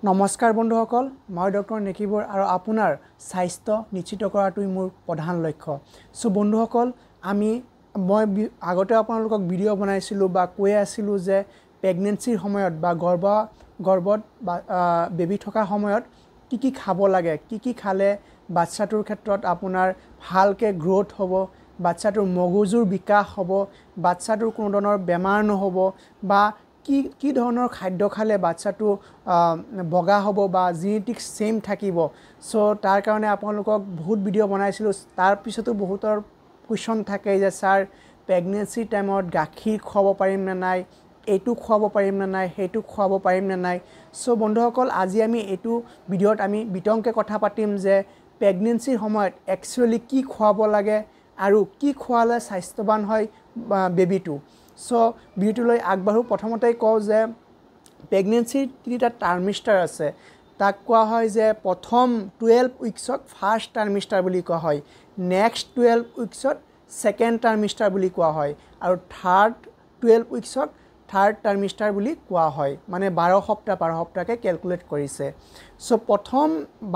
নমস্কাৰ বন্ধুসকল মই ডক্টৰ নেকিবৰ আৰু আপোনাৰ স্বাস্থ্য নিশ্চিত কৰাটোই মোৰ প্ৰধান লক্ষ্য সো বন্ধুসকল মই আগতে আপোনালোকক ভিডিঅ' বনাইছিলোঁ বা কৈ আছিলোঁ যে প্ৰেগনেন্সিৰ সময়ত বা গৰ্ভত বা বেবি থকা সময়ত কি খাব লাগে কি খালে বাচ্চাটোৰ ক্ষেত্ৰত আপোনাৰ ভালকে গ্ৰোথ হ'ব বাচ্চাটোৰ মগজুৰ বিকাশ হ'ব বাচ্চাটোৰ কোনো ধৰণৰ বেমাৰ নহ'ব বা কি ধৰণৰ খাদ্য খালে বাচ্চাটো বগা হ'ব বা জেনেটিক্স সেম থাকিব সো তাৰ কাৰণে আপোনালোকক বহুত ভিডিঅ' বনাইছিলোঁ তাৰ পিছতো বহুতৰ কোৱেশ্চন থাকে যে স্যাৰ প্ৰেগনেন্সি টাইমত গাখীৰ খুৱাব পাৰিম নে নাই এইটো খুৱাব পাৰিম নে নাই সেইটো খুৱাব পাৰিম নে নাই সো বন্ধুসকল আজি আমি এইটো ভিডিঅ'ত আমি বিতংকে কথা পাতিম যে প্ৰেগনেন্সিৰ সময়ত একচুয়ালি কি খুৱাব লাগে আৰু কি খুৱালে স্বাস্থ্যৱান হয় বেবিটো সো ভিডিঅ'লৈ আগবাঢ়ো প্ৰথমতে কওঁ যে প্ৰেগনেন্সিৰ তিনিটা টাৰ্মিষ্টাৰ আছে তাক কোৱা হয় যে প্ৰথম 12 উইকছত ফাৰ্স্ট টাৰ্মিষ্টাৰ বুলি কোৱা হয় নেক্সট 12 উইকছত সেকেন্ড টাৰ্মিষ্টাৰ বুলি কোৱা হয় আৰু থাৰ্ড 12 উইকছত থাৰ্ড টাৰ্মিষ্টাৰ বুলি কোৱা হয় মানে 12 সপ্তাহকে ক্যালকুলেট কৰিছে সো প্ৰথম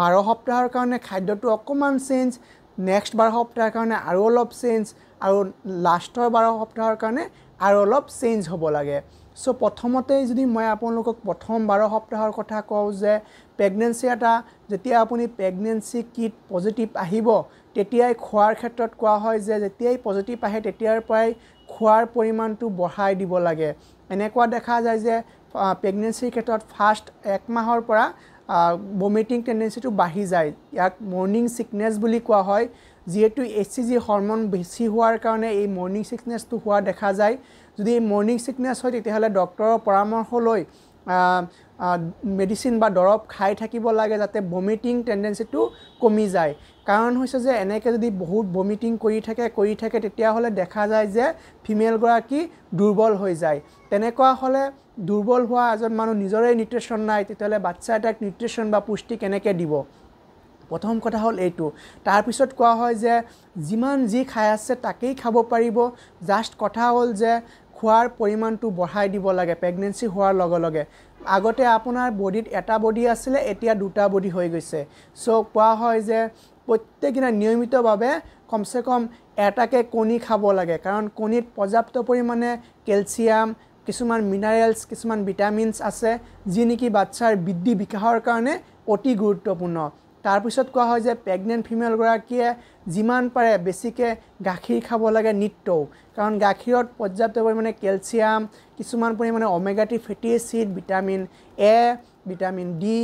12 সপ্তাহৰ কাৰণে খাদ্যটো অকমান চেঞ্জ নেক্সট 12 সপ্তাহৰ কাৰণে আৰু অলপ চেঞ্জ আৰু লাষ্টৰ 12 সপ্তাহৰ কাৰণে আৰু অলপ চেঞ্জ হ'ব লাগে সো প্ৰথমতে যদি মই আপোনালোকক প্ৰথম 12 সপ্তাহৰ কথা কওঁ যে প্ৰেগনেন্সি এটা যেতিয়া আপুনি প্ৰেগনেন্সি কিট পজিটিভ আহিব তেতিয়াই খোৱাৰ ক্ষেত্ৰত কোৱা হয় যে যেতিয়াই পজিটিভ আহে তেতিয়াৰ পৰাই খোৱাৰ পৰিমাণটো বঢ়াই দিব লাগে এনেকুৱা দেখা যায় যে প্ৰেগনেন্সিৰ ক্ষেত্ৰত ফাৰ্স্ট এক মাহৰ পৰা ভমিটিং টেন্ডেন্সিটো বাঢ়ি যায় ইয়াক মৰ্নিং সিকনেছ বুলি কোৱা হয় যেহেতু HCG হৰমন বেছি হোৱাৰ কাৰণে এই মৰ্নিং সিকনেছটো হোৱা দেখা যায় যদি মৰ্নিং সিকনেছ হয় তেতিয়াহলে ডক্টৰৰ পৰামৰ্শ লৈ মেডিসিন বা দৰব খাই থাকিব লাগে যাতে ভমিটিং টেন্ডেন্সিটো কমি যায় কাৰণ হৈছে যে এনেকৈ যদি বহুত ভমিটিং কৰি থাকে তেতিয়াহলে দেখা যায় যে ফিমেল গৰাকী দুৰ্বল হৈ যায় তেনেকুৱা হলে দুৰ্বল হোৱা এজন মানুহ নিজৰে নিউট্ৰিশন নাই তেতিয়াহলে বাচ্চা এটাক নিউট্ৰিশন বা পুষ্টি কেনেকৈ দিব প্ৰথম কথা হল এইটো তাৰ পিছত কোৱা হয় যে যিমান যি খাই আছে তাকেই খাব পাৰিব জাস্ট কথা হল যে খোৱাৰ পৰিমাণটো বঢ়াই দিব লাগে প্ৰেগনেন্সি হোৱাৰ লগে আগতে আপোনাৰ বডিত এটা বডি আছিল এতিয়া দুটা বডি হৈ গৈছে সো কোৱা হয় যে প্ৰত্যেকদিনা নিয়মিতভাৱে কমসে কম এটাকে কণী খাব লাগে কাৰণ কণীত পৰ্যাপ্ত পৰিমাণে ক্যালসিয়াম কিছুমান মিনাৰেলছ কিছুমান ভিটামিনছ আছে যি নেকি বাচ্চাৰ বৃদ্ধি বিকাশৰ কাৰণে অতি গুৰুত্বপূৰ্ণ তাৰ পিছত কোৱা হয় যে প্ৰেগনেন্ট ফিমেল গৰাকীয়ে যিমান পাৰে বেছিকে গাখীৰ খাব লাগে নিত্য কাৰণ গাখীৰত পৰ্যাপ্ত পৰিমাণে ক্যালসিয়াম কিছুমান পৰিমাণে omega 3 fatty acid vitamin A vitamin D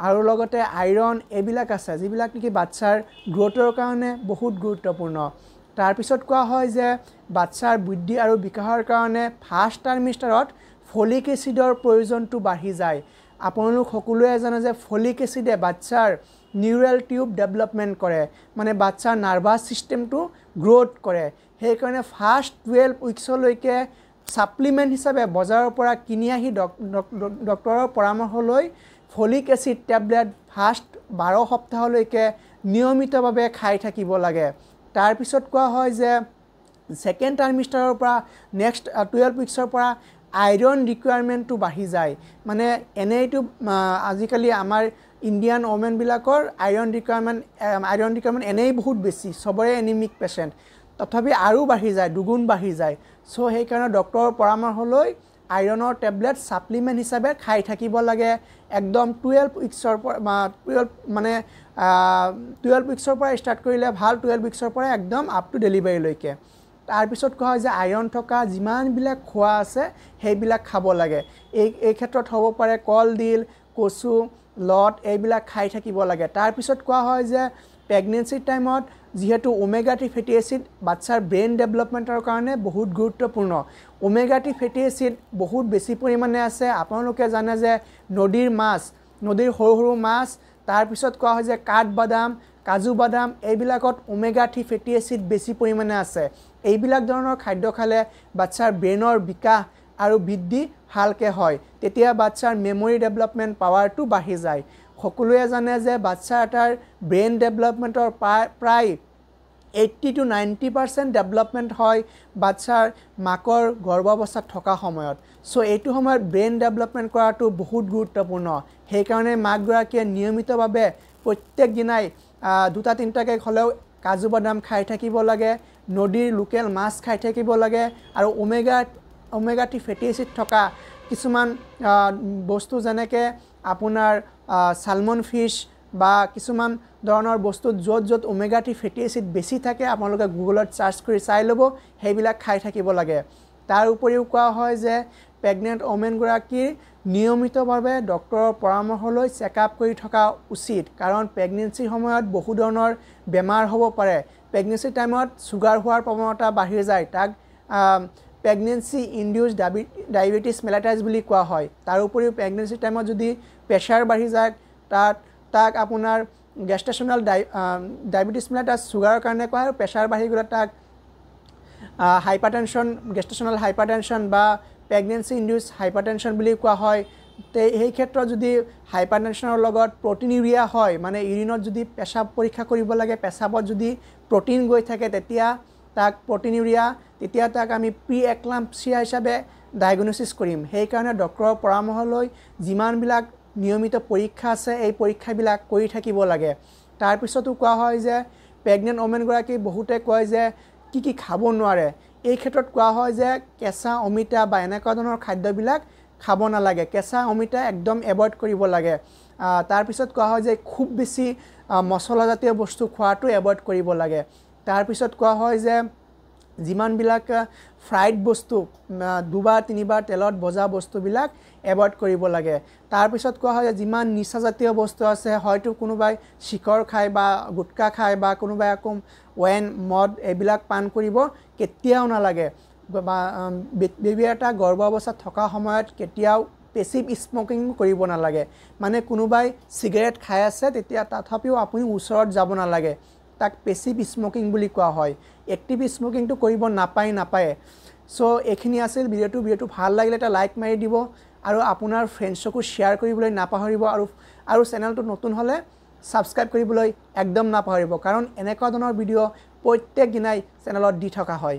আৰু লগতে আইৰন এবিলাক আছে যিবিলাক নেকি বাচ্চাৰ গ্ৰোথৰ কাৰণে বহুত গুৰুত্বপূৰ্ণ তাৰ পিছত কোৱা হয় যে বাচ্চাৰ বৃদ্ধি আৰু বিকাশৰ কাৰণে ফাৰ্স্ট টাৰ্মিষ্টাৰত ফলিক এসিডৰ প্ৰয়োজনটো বাঢ়ি যায় আপোনালোক সকলোৱে জানে যে ফলিক এসিডে বাচ্চাৰ নিউৰাল টিউব ডেভেলপমেন্ট কৰে মানে বাচ্চাৰ নাৰ্ভাছ সিস্টেমটো গ্ৰোথ কৰে সেই কাৰণে ফাৰ্স্ট 12 উইকছলৈকে সাপ্লিমেন্ট হিচাপে বজাৰৰ পৰা কিনি আহি ডক্টৰৰ পৰামৰ্শ লৈ ফলিক এসিড টেবলেট ফাৰ্স্ট 12 সপ্তাহলৈকে নিয়মিতভাৱে খাই থাকিব লাগে তাৰ পিছত কোৱা হয় যে সেকেন্ড টাৰ্মিষ্টাৰৰ পৰা নেক্সট 12 উইকছৰ পৰা আইৰন ৰিকুৱাৰমেন্টটো বাঢ়ি যায় মানে এনেইটো আজিকালি আমাৰ ইন্ডিয়ান ওমেন বিলাকৰ আইৰন ৰিকুৱাৰমেন্ট এনেই বহুত বেছি সবৰে এনিমিক পেশেন্ট তথাপি আৰু বাঢ়ি যায় দুগুণ বাঢ়ি যায় সো সেই কাৰণে ডক্টৰৰ পৰামৰ্শ লৈ আইৰনৰ টেবলেট সাপ্লিমেন্ট হিচাপে খাই থাকিব লাগে একদম 12 উইকছৰ পৰা 12 উইকছৰ পৰা ষ্টাৰ্ট কৰিলে ভাল 12 উইকছৰ পৰা একদম আপ টু ডেলিভাৰী লৈকে তাৰ পিছত কোৱা হয় যে আইৰন থকা যিমান বিলাক খোৱা আছে সেইবিলাক খাব লাগে এই ক্ষেত্ৰত হ'ব পাৰে কলডিল কচু লট এইবিলাক খাই থাকিব লাগে তাৰ পিছত কোৱা হয় যে প্ৰেগনেন্সি টাইমত যেহেতু ওমেগা 3 ফেটি এসিড বাচ্চাৰ ব্ৰেইন ডেভেলপমেন্টৰ কাৰণে বহুত গুৰুত্বপূৰ্ণ ওমেগা 3 ফেটি এসিড বহুত বেছি পৰিমাণে আছে আপোনালোকে জানে যে নদীৰ সৰু মাছ তাৰ পিছত কোৱা হয় যে কাঠবাদাম কাজু বাদাম এইবিলাকত ওমেগা 3 ফেটি এসিড বেছি পৰিমাণে আছে এইবিলাক ধৰণৰ খাদ্য খালে বাচ্চাৰ ব্ৰেইনৰ বিকাশ আৰু বৃদ্ধি ভালকে হয় তেতিয়া বাচ্চাৰ মেমৰি ডেভেলপমেন্ট পাৱাৰটো বাঢ়ি যায় সকলোৱে জানে যে বাচ্চা এটাৰ ব্ৰেইন ডেভেলপমেন্টৰ প্ৰায় 80 to 90% ডেভেলপমেণ্ট হয় বাচ্চাৰ মাকৰ গৰ্ভাৱস্থাত থকা সময়ত সো এইটো সময়ত ব্ৰেইন ডেভেলপমেণ্ট কৰাটো বহুত গুৰুত্বপূৰ্ণ সেইকাৰণে মাকগৰাকীয়ে নিয়মিতভাৱে প্ৰত্যেক দিনাই দুটা তিনিটাকৈ হ'লেও কাজু বাদাম খাই থাকিব লাগে নদীৰ লোকেল মাছ খাই থাকিব লাগে আৰু ওমেগা 3 ফেটি এচিড থকা কিছুমান বস্তু যেনেকৈ আপোনাৰ সালমন ফিশ বা কিছুমান ধৰণৰ বস্তু য'ত ওমেগা 3 ফেটি এচিড বেছি থাকে আপোনালোকে গুগলত সাৰ্চ কৰি চাই ল'ব সেইবিলাক খাই থাকিব লাগে তাৰ উপৰিও কোৱা হয় যে প্ৰেগনেন্ট ওমেনগৰাকীৰ নিয়মিতভাৱে ডক্টৰৰ পৰামৰ্শ লৈ চেকআপ কৰি থকা উচিত কাৰণ প্ৰেগনেন্সিৰ সময়ত বহু ধৰণৰ বেমাৰ হ'ব পাৰে প্ৰেগনেন্সি টাইমত সুগাৰ হোৱাৰ প্ৰৱণতা বাঢ়ি যায় তাক প্ৰেগনেন্সি ইনডিউসড ডায়াবেটিছ মেলাইটাইছ বুলি কোৱা হয় তাৰ উপৰিও প্ৰেগনেন্সি টাইমত যদি প্ৰেছাৰ বাঢ়ি যায় তাক আপোনাৰ গেষ্টেশনাল ডায়াবেটিছ মেলাইটাইছ সুগাৰৰ কাৰণে কোৱা হয় প্ৰেছাৰ বাঢ়ি গ'লে তাক হাইপাৰটেনশ্যন গেষ্টেশনাল হাইপাৰটেনশ্যন বা প্ৰেগনেন্সি ইনডিউসড হাইপাৰটেনশ্যন বুলি কোৱা হয় এই ক্ষেত্ৰত যদি হাইপাৰটেনশ্যনৰ লগত প্ৰটিনিউৰিয়া হয় মানে ইউৰিনত যদি পেশাব পৰীক্ষা কৰিব লাগে পেশাবত যদি প্ৰটিন গৈ থাকে তেতিয়া তাক প্ৰটিনিউৰিয়া তেতিয়া তাক আমি প্ৰি এক্লাম্পছিয়া হিচাপে ডায়াগনচিছ কৰিম সেইকাৰণে ডক্টৰৰ পৰামৰ্শ লৈ যিমানবিলাক নিয়মিত পৰীক্ষা আছে এই পৰীক্ষাবিলাক কৰি থাকিব লাগে তাৰ পিছতো কোৱা হয় যে প্ৰেগনেন্ট ওমেনগৰাকী বহুতে কয় যে কি খাব নোৱাৰে এই ক্ষেত্ৰত কোৱা হয় যে কেঁচা অমিতা বা এনেকুৱা ধৰণৰ খাদ্যবিলাক খাব নালাগে কেঁচা অমিতা একদম এভয়েড কৰিব লাগে তাৰ পিছত কোৱা হয় যে খুব বেছি মছলাজাতীয় বস্তু খোৱাটো এভয়েড কৰিব লাগে তাৰ পিছত কোৱা হয় যে যিমানবিলাক ফ্ৰাইড বস্তু দুবাৰ তিনিবাৰ তেলত ভজা বস্তুবিলাক এভয়েড কৰিব লাগে তাৰ পিছত কোৱা হয় যে যিমান নিচাজাতীয় বস্তু আছে হয়তো কোনোবাই শিকৰ খায় বা গুটকা খায় বা কোনোবাই আকৌ ওয়াইন মদ এইবিলাক পান কৰিব কেতিয়াও নালাগে বা বেবী এটা গৰ্ভাৱস্থাত থকা সময়ত কেতিয়াও পেছিভ স্মকিং কৰিব নালাগে মানে কোনোবাই সিগাৰেট খাই আছে তেতিয়া তথাপিও আপুনি ওচৰত যাব নালাগে তাক পেছিভ স্মকিং বুলি কোৱা হয় এক্টিভ স্মকিংটো কৰিব নাপায় সো এইখিনি আছিল ভিডিঅ'টো ভাল লাগিলে এটা লাইক মাৰি দিব আৰু আপোনাৰ ফ্ৰেণ্ডছকো শ্বেয়াৰ কৰিবলৈ নাপাহৰিব আৰু চেনেলটো নতুন হ'লে সাবস্ক্ৰাইব কৰিবলৈ একদম নাপাহৰিব কাৰণ এনেকুৱা ধৰণৰ ভিডিঅ' প্ৰত্যেক দিনাই চেনেলত দি থকা হয়